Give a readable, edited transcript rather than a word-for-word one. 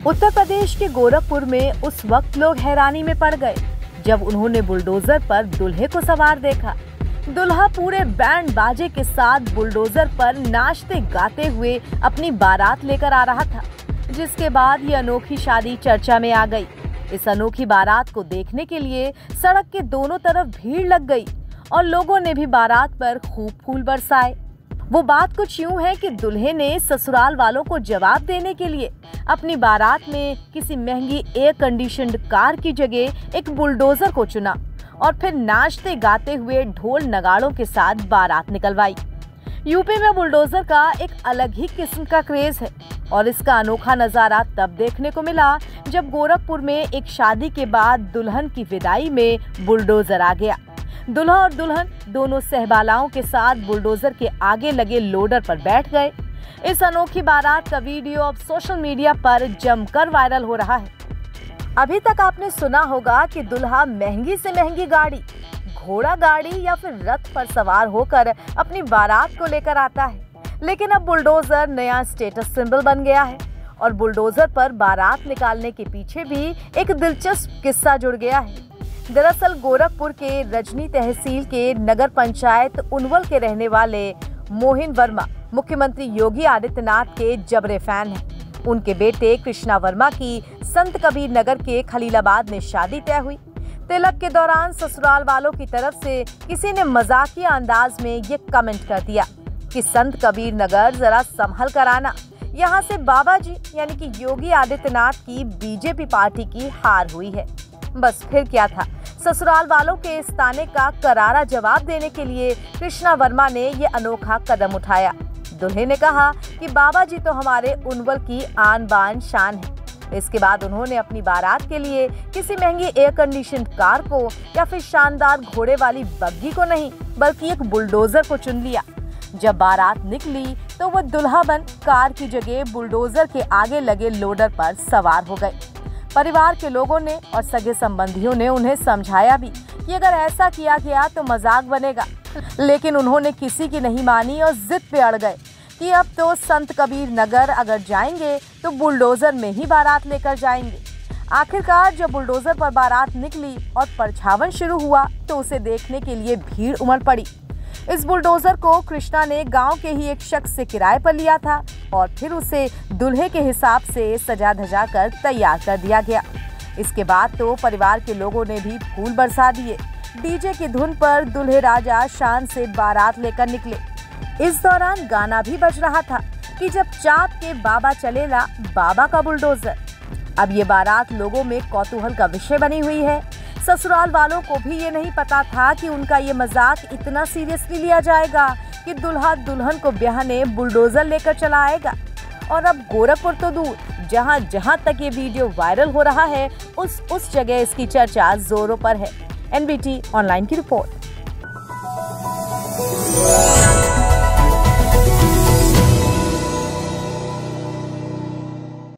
उत्तर प्रदेश के गोरखपुर में उस वक्त लोग हैरानी में पड़ गए जब उन्होंने बुलडोजर पर दूल्हे को सवार देखा। दूल्हा पूरे बैंड बाजे के साथ बुलडोजर पर नाचते गाते हुए अपनी बारात लेकर आ रहा था, जिसके बाद ये अनोखी शादी चर्चा में आ गई। इस अनोखी बारात को देखने के लिए सड़क के दोनों तरफ भीड़ लग गई और लोगों ने भी बारात पर खूब फूल बरसाए। वो बात कुछ यूं है कि दूल्हे ने ससुराल वालों को जवाब देने के लिए अपनी बारात में किसी महंगी एयर कंडीशन्ड कार की जगह एक बुलडोजर को चुना और फिर नाचते गाते हुए ढोल नगाड़ों के साथ बारात निकलवाई। यूपी में बुलडोजर का एक अलग ही किस्म का क्रेज है और इसका अनोखा नजारा तब देखने को मिला जब गोरखपुर में एक शादी के बाद दुल्हन की विदाई में बुलडोजर आ गया। दूल्हा और दुल्हन दोनों सहबालाओं के साथ बुलडोजर के आगे लगे लोडर पर बैठ गए। इस अनोखी बारात का वीडियो अब सोशल मीडिया पर जमकर वायरल हो रहा है। अभी तक आपने सुना होगा कि दूल्हा महंगी से महंगी गाड़ी, घोड़ा गाड़ी या फिर रथ पर सवार होकर अपनी बारात को लेकर आता है, लेकिन अब बुलडोजर नया स्टेटस सिंबल बन गया है और बुलडोजर पर बारात निकालने के पीछे भी एक दिलचस्प किस्सा जुड़ गया है। दरअसल गोरखपुर के रजनी तहसील के नगर पंचायत उनवल के रहने वाले मोहिन वर्मा मुख्यमंत्री योगी आदित्यनाथ के जबरे फैन हैं। उनके बेटे कृष्णा वर्मा की संत कबीर नगर के खलीलाबाद में शादी तय हुई। तिलक के दौरान ससुराल वालों की तरफ से किसी ने मजाकिया अंदाज में ये कमेंट कर दिया कि संत कबीर नगर जरा संभल कर आना, यहाँ से बाबा जी यानी कि योगी आदित्यनाथ की बीजेपी पार्टी की हार हुई है। बस फिर क्या था, ससुराल वालों के इस ताने का करारा जवाब देने के लिए कृष्णा वर्मा ने ये अनोखा कदम उठाया। दूल्हे ने कहा कि बाबा जी तो हमारे उनवल की आन बान शान है। इसके बाद उन्होंने अपनी बारात के लिए किसी महंगी एयर कंडीशन कार को या फिर शानदार घोड़े वाली बग्गी को नहीं बल्कि एक बुलडोजर को चुन लिया। जब बारात निकली तो वो दुल्हा बन कार की जगह बुलडोजर के आगे लगे लोडर पर सवार हो गए। परिवार के लोगों ने और सगे संबंधियों ने उन्हें समझाया भी कि अगर ऐसा किया गया तो मजाक बनेगा, लेकिन उन्होंने किसी की नहीं मानी और जिद पे अड़ गए कि अब तो संत कबीर नगर अगर जाएंगे तो बुलडोजर में ही बारात लेकर जाएंगे। आखिरकार जब बुलडोजर पर बारात निकली और परछावन शुरू हुआ तो उसे देखने के लिए भीड़ उमड़ पड़ी। इस बुलडोजर को कृष्णा ने गांव के ही एक शख्स से किराए पर लिया था और फिर उसे दूल्हे के हिसाब से सजा धजा कर तैयार कर दिया गया। इसके बाद तो परिवार के लोगों ने भी फूल बरसा दिए। डीजे की धुन पर दूल्हे राजा शान से बारात लेकर निकले। इस दौरान गाना भी बज रहा था कि जब चाप के बाबा चलेला बाबा का बुलडोजर। अब ये बारात लोगों में कौतूहल का विषय बनी हुई है। ससुराल वालों को भी ये नहीं पता था कि उनका ये मजाक इतना सीरियसली लिया जाएगा कि दूल्हा दुल्हन को ब्याहने बुलडोजर लेकर चला आएगा। और अब गोरखपुर तो दूर, जहां तक ये वीडियो वायरल हो रहा है उस जगह इसकी चर्चा जोरों पर है। NBT ऑनलाइन की रिपोर्ट।